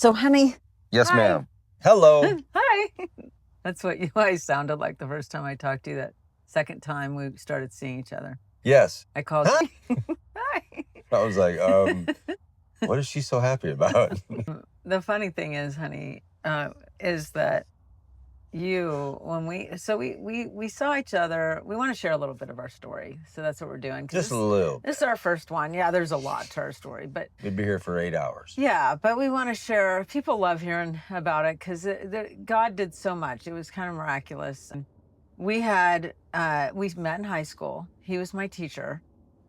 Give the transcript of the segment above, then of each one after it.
So, honey. Yes, Hi. ma'am. Hello. Hi. That's what I sounded like the first time I talked to you. That second time we started seeing each other. Yes. I called you. Hi. I was like, what is she so happy about? The funny thing is, honey, is that when we saw each other, we want to share a little bit of our story. So that's what we're doing. Just a little. This is our first one. Yeah, there's a lot to our story, but we'd be here for 8 hours. Yeah, but we want to share. People love hearing about it because God did so much. It was kind of miraculous. And we met in high school. He was my teacher.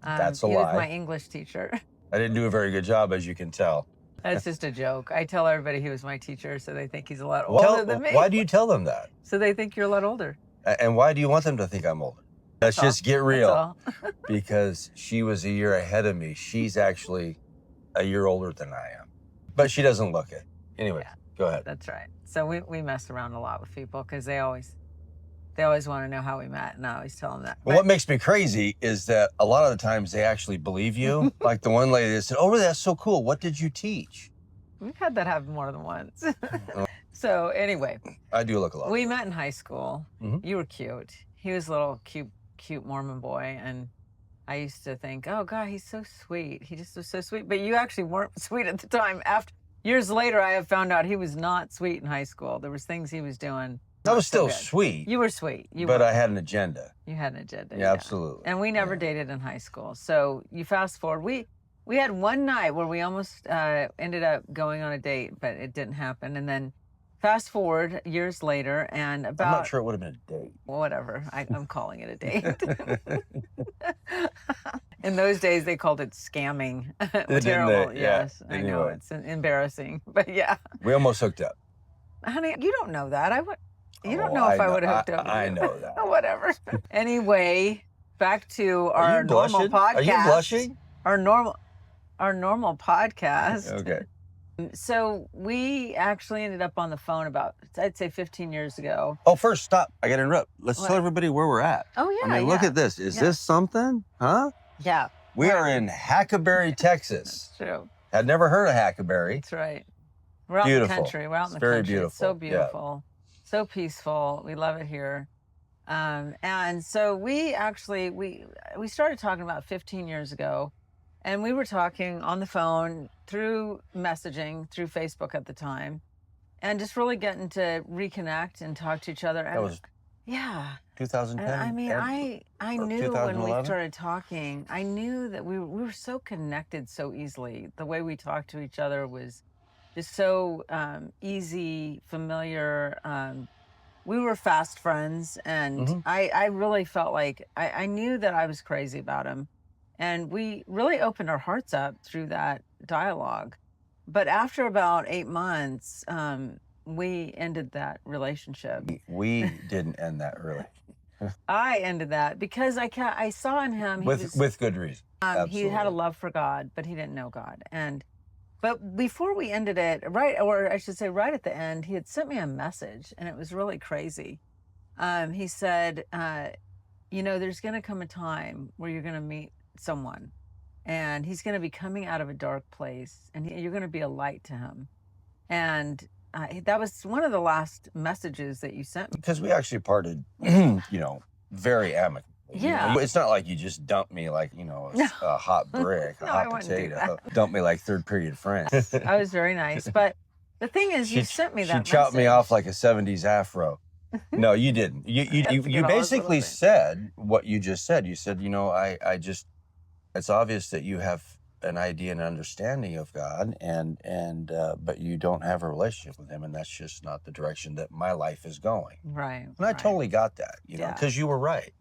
That's a lie. He was my English teacher. I didn't do a very good job, as you can tell. That's just a joke. I tell everybody he was my teacher, so they think he's a lot older than me. Why do you tell them that? So they think you're a lot older. And why do you want them to think I'm older? Let's just get real. Because she was a year ahead of me. She's actually a year older than I am. But she doesn't look it. Anyway, yeah, go ahead. That's right. So we mess around a lot with people because they always want to know how we met, and I always tell them that. Well, what makes me crazy is that a lot of the times they actually believe you. Like the one lady that said, "Oh, that's so cool. What did you teach?" We've had that happen more than once. So anyway. I do look a lot. We met in high school. Mm-hmm. You were cute. He was a little cute Mormon boy, and I used to think, oh God, he's so sweet. He just was so sweet. But you actually weren't sweet at the time. Years later, I have found out he was not sweet in high school. There was things he was doing. I was still sweet. You were sweet. But I had an agenda. You had an agenda. Yeah, absolutely. And we never dated in high school. So you fast forward. We had one night where we almost ended up going on a date, but it didn't happen. And then fast forward years later, and I'm not sure it would have been a date. Whatever. I'm calling it a date. In those days, they called it scamming. Terrible. Yes, I know. It's embarrassing. But yeah. We almost hooked up. Honey, you don't know that. You don't know if I would have hooked up with you. I know that. Whatever. Anyway, back to our normal podcast. Are you blushing? Our normal podcast. Okay. So we actually ended up on the phone about, I'd say 15 years ago. Oh, first, stop. I got to interrupt. Let's tell everybody where we're at. Oh, yeah. I mean, look at this. Is this something? Huh? Yeah. We are in Hackleberry, Texas. That's true. I'd never heard of Hackleberry. That's right. We're out in the country. We're out in the country. Very beautiful. It's so beautiful. Yeah. So peaceful. We love it here. And so we actually, we started talking about 15 years ago, and we were talking on the phone through messaging, through Facebook at the time, and just really getting to reconnect and talk to each other. That was 2010. I mean, I knew when we started talking, I knew that we were so connected so easily. The way we talked to each other was just so easy, familiar. We were fast friends, and I really felt like I knew that I was crazy about him. And we really opened our hearts up through that dialogue. But after about 8 months, we ended that relationship. We didn't end that early. I ended that because I saw in him. With good reason. He had a love for God, but he didn't know God. But before we ended it, right at the end, he had sent me a message, and it was really crazy. He said, there's going to come a time where you're going to meet someone, and he's going to be coming out of a dark place, and you're going to be a light to him. And that was one of the last messages that you sent me. Because we actually parted, very amicably. Yeah. It's not like you just dumped me like, a hot brick, a hot potato. Dump me like third period friends. I was very nice. But the thing is, you sent me that message. She chopped me off like a 70s afro. No, you didn't. You basically said what you just said. You said, it's obvious that you have an idea and understanding of God, but you don't have a relationship with him, and that's just not the direction that my life is going. Right. And I totally got that, because you were right.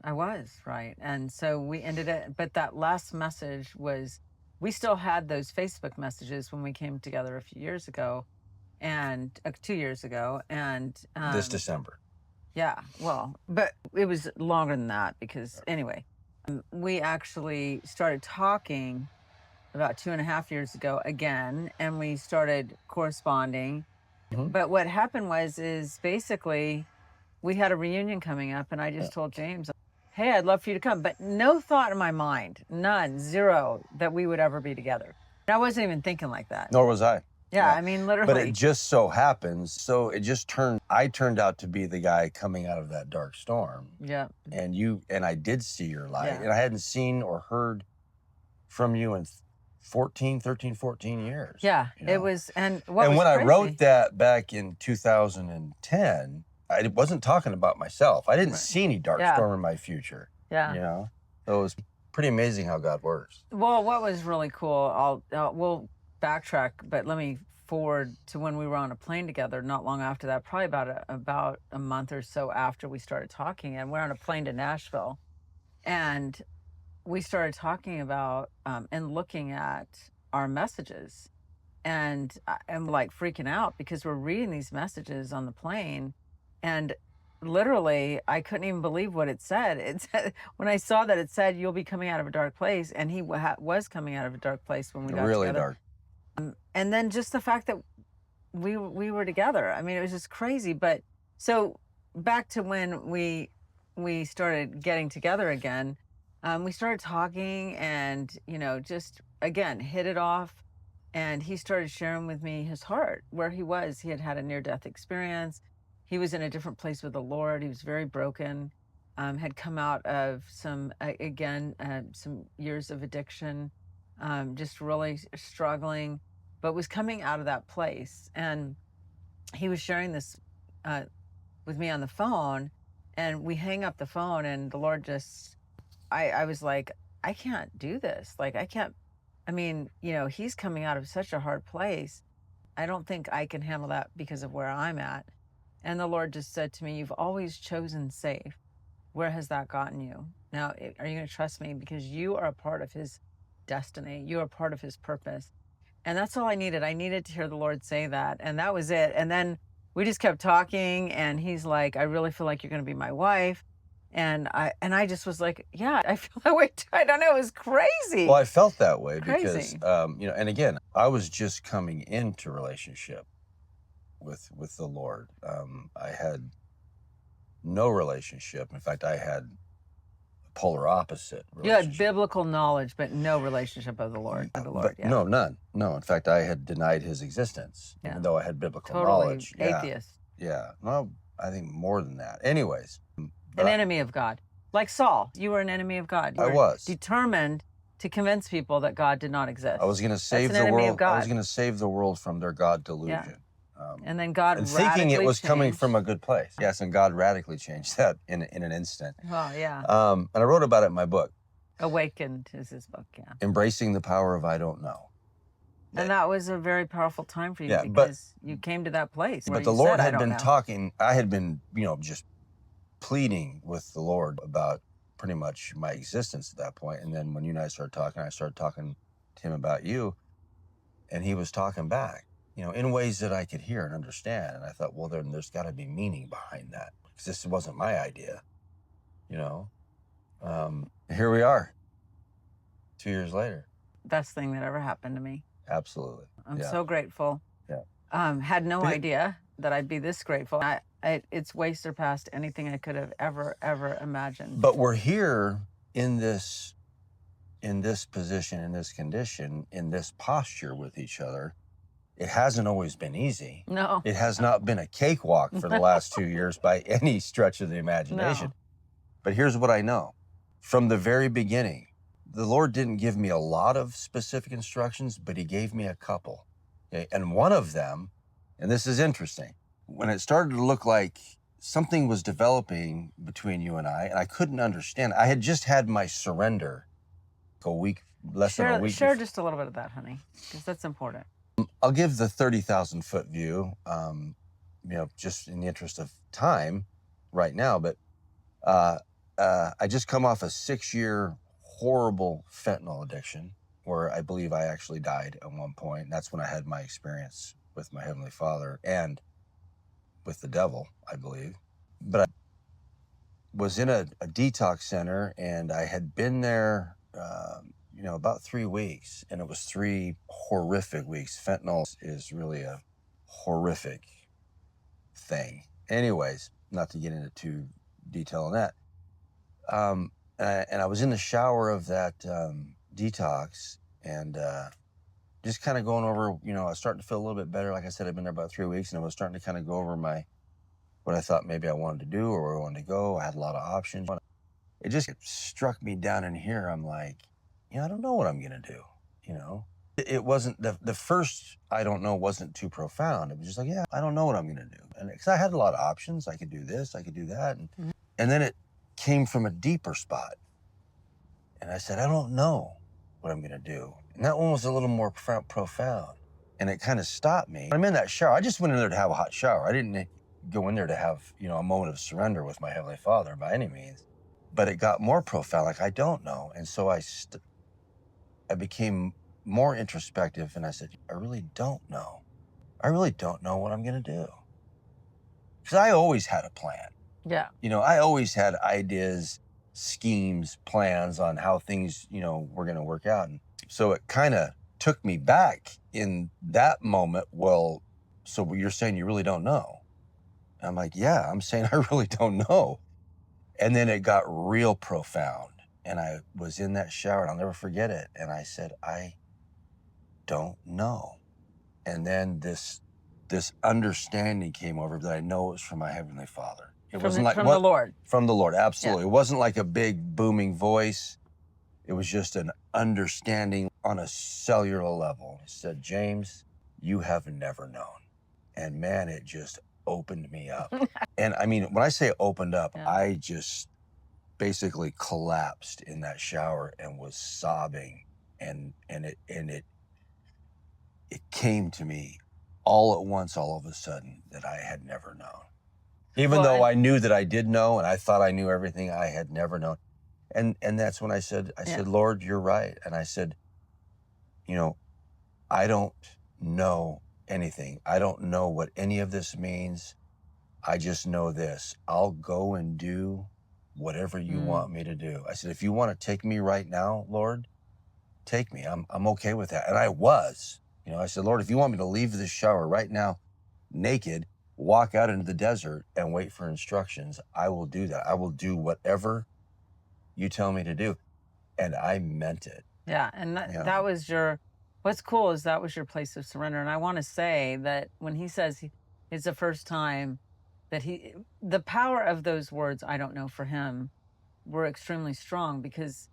I was right. And so we ended it. But that last message was, we still had those Facebook messages when we came together a few years ago, and 2 years ago. And this December. Yeah. Well, but it was longer than that because anyway, we actually started talking about 2.5 years ago again, and we started corresponding. Mm-hmm. But what happened is basically we had a reunion coming up, and I just told James, hey, I'd love for you to come. But no thought in my mind, none, zero, that we would ever be together. And I wasn't even thinking like that. Nor was I. Yeah, I mean, But it literally. just so happens, so I turned out to be the guy coming out of that dark storm. Yeah. And I did see your light. Yeah. And I hadn't seen or heard from you in 14 years. Yeah, you it know? was, and And when I wrote crazy. that back in 2010, I wasn't talking about myself. I didn't Right. see any dark Yeah. storm in my future. Yeah. You know? So it was pretty amazing how God works. Well, what was really cool, we'll backtrack, but let me forward to when we were on a plane together not long after that, probably about a month or so after we started talking, and we're on a plane to Nashville, and we started talking about and looking at our messages, and I'm like freaking out because we're reading these messages on the plane, and literally I couldn't even believe what it said. It said, when I saw that it said you'll be coming out of a dark place, and he was coming out of a dark place when we got Really together. dark. And then just the fact that we were together. I mean, it was just crazy. But so back to when we started getting together again, we started talking, and just again hit it off. And he started sharing with me his heart, where he was. He had had a near-death experience. He was in a different place with the Lord. He was very broken. Had come out of some years of addiction, just really struggling, but was coming out of that place. And he was sharing this uh, with me on the phone, and we hang up the phone, and the Lord just, I was like, I can't do this. Like, I can't. I mean, he's coming out of such a hard place. I don't think I can handle that because of where I'm at. And the Lord just said to me, you've always chosen safe. Where has that gotten you? Now, are you going to trust me? Because you are a part of his destiny. You are part of his purpose. And that's all I needed. I needed to hear the Lord say that. And that was it. And then we just kept talking, and he's like, I really feel like you're going to be my wife. And I just was like, yeah, I feel that way too. I don't know. It was crazy. Well, I felt that way because, Crazy. and again, I was just coming into relationship with the Lord. I had no relationship. In fact, I had polar opposite You had relationship. biblical knowledge, but no relationship of the Lord. Yeah. No, none. No, in fact, I had denied his existence, Yeah. even though I had biblical Totally knowledge. atheist. Yeah. Well, I think more than that. Anyways. An enemy of God. Like Saul, you were an enemy of God. You I were was. determined to convince people that God did not exist. I was going to save the world. I was going to save the world from their God delusion. Yeah. And then God and radically thinking it was changed. Coming from a good place. Yes, and God radically changed that in an instant. Well, yeah. And I wrote about it in my book. Awakened is his book, yeah. Embracing the Power of I Don't Know. And that was a very powerful time for you, Yeah, because you came to that place. But the Lord had been talking. I had been, just pleading with the Lord about pretty much my existence at that point. And then when you and I started talking to him about you, and he was talking back, in ways that I could hear and understand. And I thought, well, then there's got to be meaning behind that, because this wasn't my idea, Here we are, 2 years later. Best thing that ever happened to me. Absolutely. I'm so grateful. Yeah. Had no idea that I'd be this grateful. It's way surpassed anything I could have ever imagined. But we're here in this position, in this condition, in this posture with each other. It hasn't always been easy. No. It has not been a cakewalk for the last 2 years by any stretch of the imagination. No. But here's what I know. From the very beginning, the Lord didn't give me a lot of specific instructions, but he gave me a couple. Okay? And one of them, and this is interesting, when it started to look like something was developing between you and I couldn't understand. I had just had my surrender less than a week. Share just a little bit of that, honey, because that's important. I'll give the 30,000-foot view, just in the interest of time right now. But I just come off a 6-year horrible fentanyl addiction, where I believe I actually died at one point. And that's when I had my experience with my Heavenly Father and with the devil, I believe. But I was in a detox center, and I had been there about 3 weeks, and it was 3 horrific weeks. Fentanyl is really a horrific thing. Anyways, not to get into too detail on that. And I was in the shower of that detox, and just kind of going over, I was starting to feel a little bit better. Like I said, I've been there about 3 weeks, and I was starting to kind of go over what I thought maybe I wanted to do or where I wanted to go. I had a lot of options. It just struck me down in here. I'm like, I don't know what I'm going to do, It wasn't, the first I don't know wasn't too profound. It was just like, yeah, I don't know what I'm going to do. And because I had a lot of options, I could do this, I could do that. And then it came from a deeper spot. And I said, I don't know what I'm going to do. And that one was a little more profound. And it kind of stopped me. I'm in that shower. I just went in there to have a hot shower. I didn't go in there to have, a moment of surrender with my Heavenly Father by any means. But it got more profound, like I don't know. And so I became more introspective, and I said, I really don't know. I really don't know what I'm going to do. Because I always had a plan. Yeah. I always had ideas, schemes, plans on how things, were going to work out. And so it kind of took me back in that moment. Well, so you're saying you really don't know? And I'm like, yeah, I'm saying I really don't know. And then it got real profound. And I was in that shower, and I'll never forget it. And I said, I don't know. And then this understanding came over that I know it was from my Heavenly Father. It wasn't like from the Lord. From the Lord, absolutely. Yeah. It wasn't like a big booming voice. It was just an understanding on a cellular level. It said, James, you have never known. And man, it just opened me up. And I mean, when I say opened up, Yeah. I just basically collapsed in that shower and was sobbing. And it came to me all at once, all of a sudden, that I had never known. Even though I knew that I did know, and I thought I knew everything, I had never known. And that's when I said, Lord, you're right. And I said, I don't know anything. I don't know what any of this means. I just know this. I'll go and do whatever you want me to do. I said, if you want to take me right now, Lord, take me. I'm okay with that. And I was. I said, Lord, if you want me to leave this shower right now, naked, walk out into the desert and wait for instructions, I will do that. I will do whatever you tell me to do. And I meant it. Yeah. And that was what's cool is that was your place of surrender. And I want to say that when he says it's the first time that the power of those words, I don't know, for him were extremely strong, because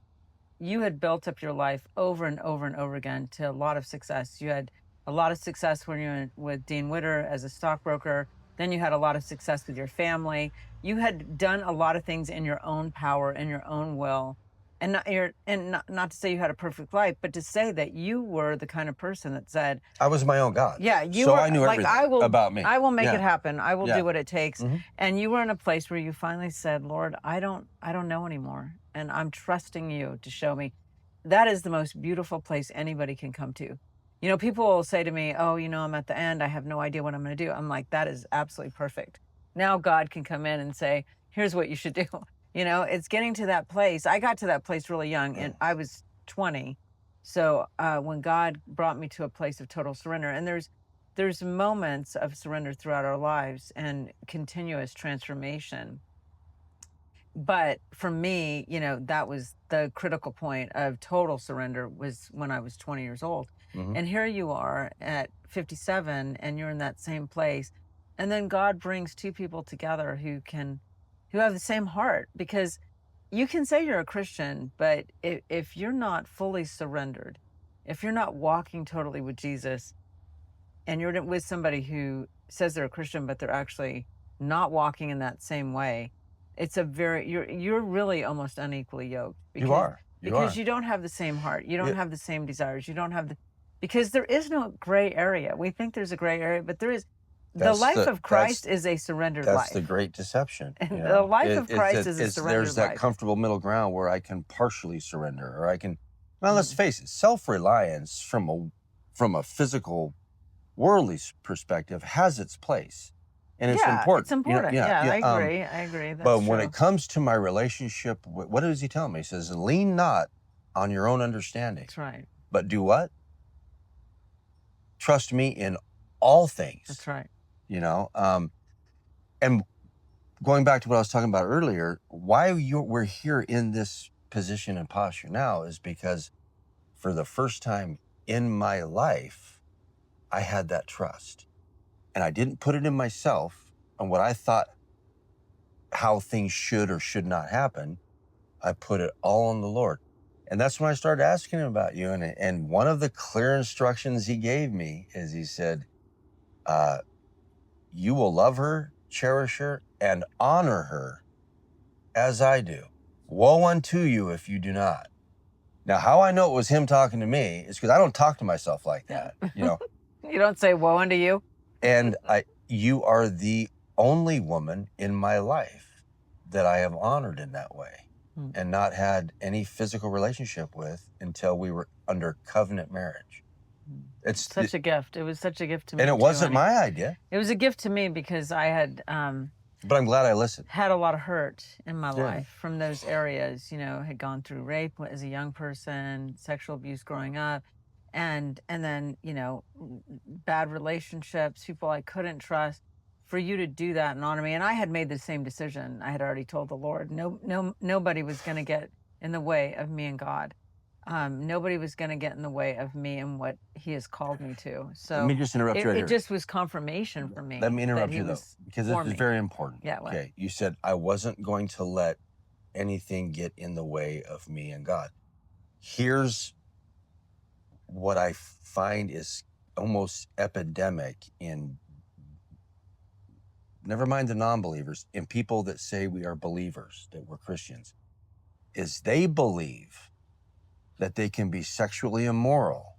you had built up your life over and over and over again to a lot of success. You had a lot of success when you were with Dean Witter as a stockbroker. Then you had a lot of success with your family. You had done a lot of things in your own power and your own will. And not to say you had a perfect life, but to say that you were the kind of person that said, I was my own God. Yeah, I knew everything about me. I will make it happen. I will do what it takes. Mm-hmm. And you were in a place where you finally said, Lord, I don't know anymore. And I'm trusting you to show me. That is the most beautiful place anybody can come to. People will say to me, oh, I'm at the end. I have no idea what I'm going to do. I'm like, that is absolutely perfect. Now God can come in and say, here's what you should do. It's getting to that place. I got to that place really young, and I was 20. So when God brought me to a place of total surrender, and there's moments of surrender throughout our lives and continuous transformation. But for me, that was the critical point of total surrender, was when I was 20 years old. Mm-hmm. And here you are at 57, and you're in that same place. And then God brings two people together who have the same heart, because you can say you're a Christian, but if you're not fully surrendered, if you're not walking totally with Jesus, and you're with somebody who says they're a Christian, but they're actually not walking in that same way, it's you're really almost unequally yoked. Because you don't have the same heart. You don't have the same desires. You don't have because there is no gray area. We think there's a gray area, but there is. The life of Christ is a surrendered life. That's the great deception. And the life of Christ is a surrendered life. There's that comfortable middle ground where I can partially surrender, or I can. Well, let's face it, self-reliance from a physical, worldly perspective has its place, and it's important. It's important. I agree. That's but when true. it comes to my relationship, what does he tell me? He says, "Lean not on your own understanding." That's right. But do what? Trust me in all things. That's right. And going back to what I was talking about earlier, why we're here in this position and posture now is because for the first time in my life, I had that trust. And I didn't put it in myself on what I thought how things should or should not happen. I put it all on the Lord. And that's when I started asking him about you. And one of the clear instructions he gave me is he said, you will love her, cherish her, and honor her as I do. Woe unto you if you do not. Now, how I know it was him talking to me is because I don't talk to myself like that, you know. You don't say woe unto you? And you are the only woman in my life that I have honored in that way and not had any physical relationship with until we were under covenant marriage. It's such a gift. It was such a gift to me. And it wasn't my idea. It was a gift to me because I had but I'm glad I listened. Had a lot of hurt in my life from those areas, you know, had gone through rape as a young person, sexual abuse growing up, and then, you know, bad relationships, people I couldn't trust. For you to do that and honor me, and I had made the same decision. I had already told the Lord, nobody was going to get in the way of me and God. Nobody was going to get in the way of me and what He has called me to. So let me just interrupt you right here. It just was confirmation for me. Let me interrupt you though, because this is very important. Yeah. What? Okay, you said I wasn't going to let anything get in the way of me and God. Here's what I find is almost epidemic in, never mind the non-believers, in people that say we are believers, that we're Christians, is they believe that they can be sexually immoral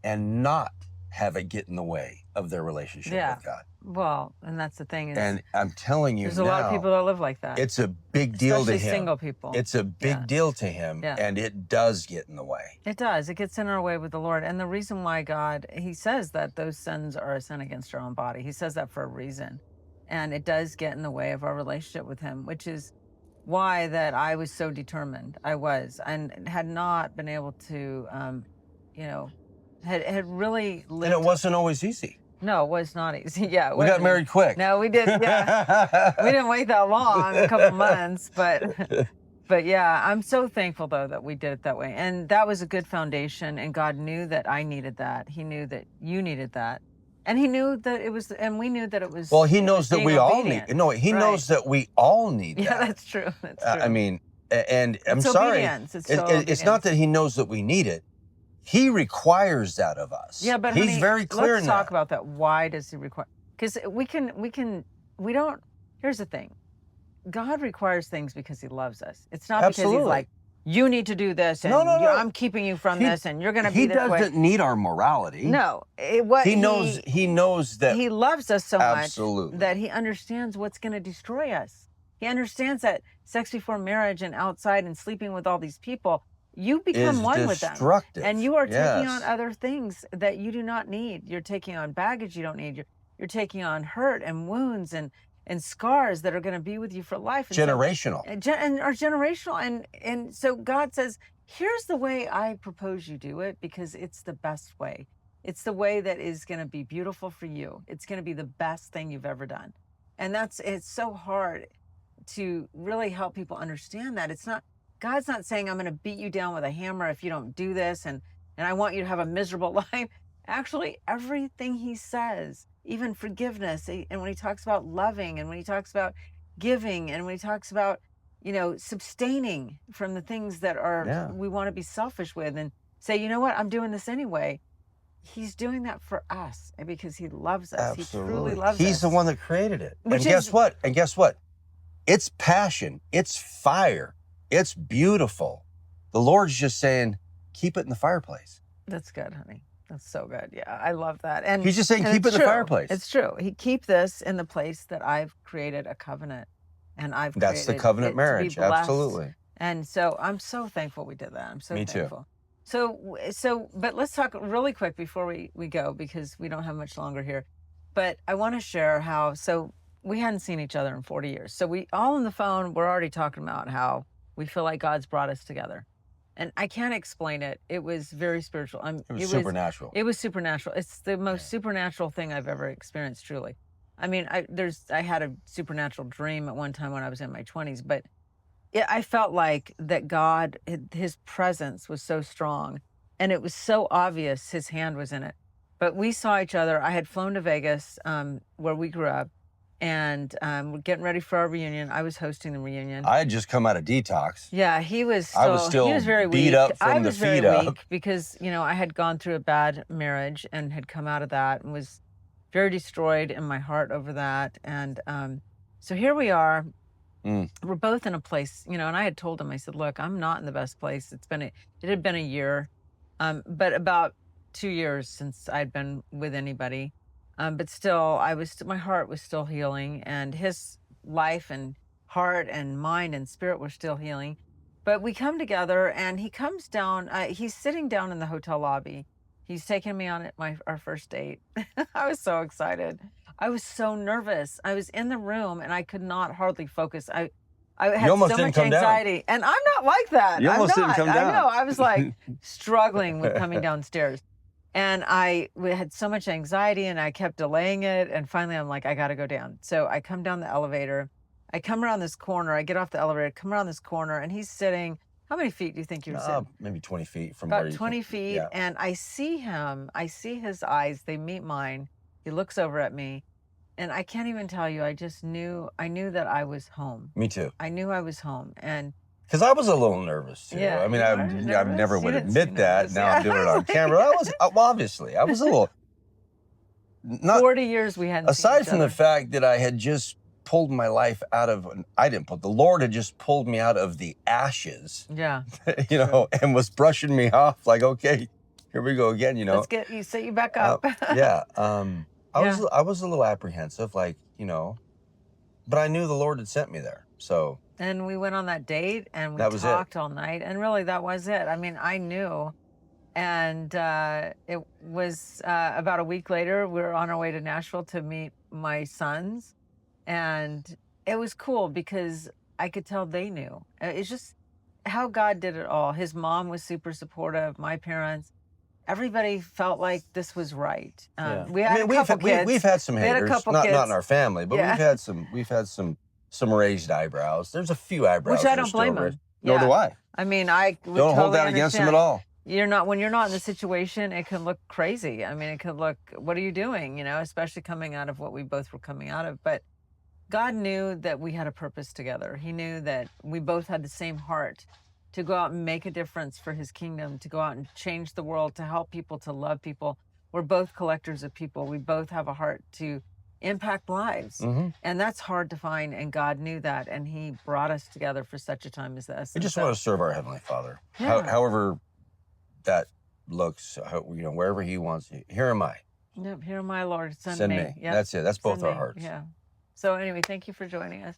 and not have it get in the way of their relationship with God. Well, and that's the thing. And I'm telling you, there's a lot of people that live like that. It's a big deal to him. Especially single people. It's a big deal to him, and it does get in the way. It does. It gets in our way with the Lord. And the reason why God, He says that those sins are a sin against our own body. He says that for a reason. And it does get in the way of our relationship with Him, which is why that I was so determined. I was, and had not been able to, you know, had really lived. And it wasn't always easy. No, it was not easy. Yeah. We got married quick. No, we did. Yeah. We didn't wait that long, a couple months, but yeah, I'm so thankful though that we did it that way. And that was a good foundation, and God knew that I needed that. He knew that you needed that. And He knew that it was, and we knew that it was. Well, He knows that we all need. No, He Right. knows that we all need that. Yeah, that's true. That's true. I mean, and I'm It's sorry. obedience. It's not that He knows that we need it. He requires that of us. Yeah, but He's honey, very clear let's in talk that. about that. Why does He require? Because we don't. Here's the thing. God requires things because He loves us. It's not because He's like, you need to do this, and No. I'm keeping you from this, and you're going to be this way. He doesn't need our morality. No, He knows that He loves us so absolutely. much that He understands what's going to destroy us. He understands that sex before marriage and outside and sleeping with all these people, you become one with them, and you are taking on other things that you do not need. You're taking on baggage you don't need. You're taking on hurt and wounds and scars that are going to be with you for life. Generational. And are generational. And so God says, here's the way I propose you do it, because it's the best way. It's the way that is going to be beautiful for you. It's going to be the best thing you've ever done. And it's so hard to really help people understand that. God's not saying, I'm going to beat you down with a hammer if you don't do this, and I want you to have a miserable life. Actually, everything He says, even forgiveness, and when He talks about loving, and when He talks about giving, and when He talks about, you know, sustaining from the things that are we want to be selfish with, and say, you know what, I'm doing this anyway. He's doing that for us because He loves us. Absolutely. He truly loves us. He's the one that created it. And guess what? It's passion. It's fire. It's beautiful. The Lord's just saying, keep it in the fireplace. That's good, honey. That's so good. Yeah, I love that. And He's just saying, keep it in the fireplace. It's true. He keep this in the place that I've created a covenant, and that's the covenant marriage. Absolutely. And so I'm so thankful we did that. I'm so thankful. Too. So, but let's talk really quick before we go, because we don't have much longer here. But I want to share how, so we hadn't seen each other in 40 years. So we all on the phone, we're already talking about how we feel like God's brought us together. And I can't explain it. It was very spiritual. It was supernatural. It was supernatural. It's the most supernatural thing I've ever experienced, truly. I mean, I had a supernatural dream at one time when I was in my 20s, but I felt like that God, His presence was so strong and it was so obvious his hand was in it. But we saw each other. I had flown to Vegas, where we grew up, and we're getting ready for our reunion. I was hosting the reunion. I had just come out of detox. Yeah, he was I was still he was very beat weak. up I from the was very feet up. weak because, I had gone through a bad marriage and had come out of that and was very destroyed in my heart over that. And so here we are. We're both in a place, and I had told him, I said, look, I'm not in the best place. It had been a year, but about 2 years since I'd been with anybody. But still, my heart was still healing, and his life and heart and mind and spirit were still healing. But we come together, and he comes down. He's sitting down in the hotel lobby. He's taking me on our first date. I was so excited. I was so nervous. I was in the room, and I could not hardly focus. I had so much anxiety, and I'm not like that. You almost didn't come down. I know. I was like struggling with coming downstairs. And we had so much anxiety, and I kept delaying it. And finally, I'm like, I got to go down. So I come down the elevator. I come around this corner. I get off the elevator, come around this corner, and he's sitting. How many feet do you think you're sitting? Maybe 20 feet from about where you 20 feet. Yeah. And I see him. I see his eyes. They meet mine. He looks over at me. And I can't even tell you. I knew that I was home. Me too. I knew I was home. And because I was a little nervous too. Yeah, I mean, I never would admit that. Now Yeah. I'm doing it on camera. Obviously, I was a little. Not 40 years we hadn't seen aside each from the other. fact that I had just pulled my life out of. I didn't put the Lord had just pulled me out of the ashes. Yeah. And was brushing me off like, okay, here we go again. Let's set you back up. Yeah. I was a little apprehensive, like, but I knew the Lord had sent me there. So. And we went on that date, and we talked all night, and really that was it. I mean, I knew. And it was about a week later, we were on our way to Nashville to meet my sons. And it was cool because I could tell they knew. It's just how God did it all. His mom was super supportive, my parents. Everybody felt like this was right. We had a couple kids. We've had some haters, not in our family, but we've had some raised eyebrows. There's a few eyebrows. Which I don't blame them. Nor do I. I mean, I don't hold that against them at all. When you're not in the situation, it can look crazy. I mean, it could look, what are you doing? Especially coming out of what we both were coming out of. But God knew that we had a purpose together. He knew that we both had the same heart to go out and make a difference for his kingdom, to go out and change the world, to help people, to love people. We're both collectors of people. We both have a heart to impact lives. And that's hard to find. And God knew that. And he brought us together for such a time as this. We just want to serve our Heavenly Father. Yeah. However that looks, wherever he wants. Here am I. Yep. Here am I, Lord. Send me. Yep. That's it. That's both our hearts. Yeah. So anyway, thank you for joining us.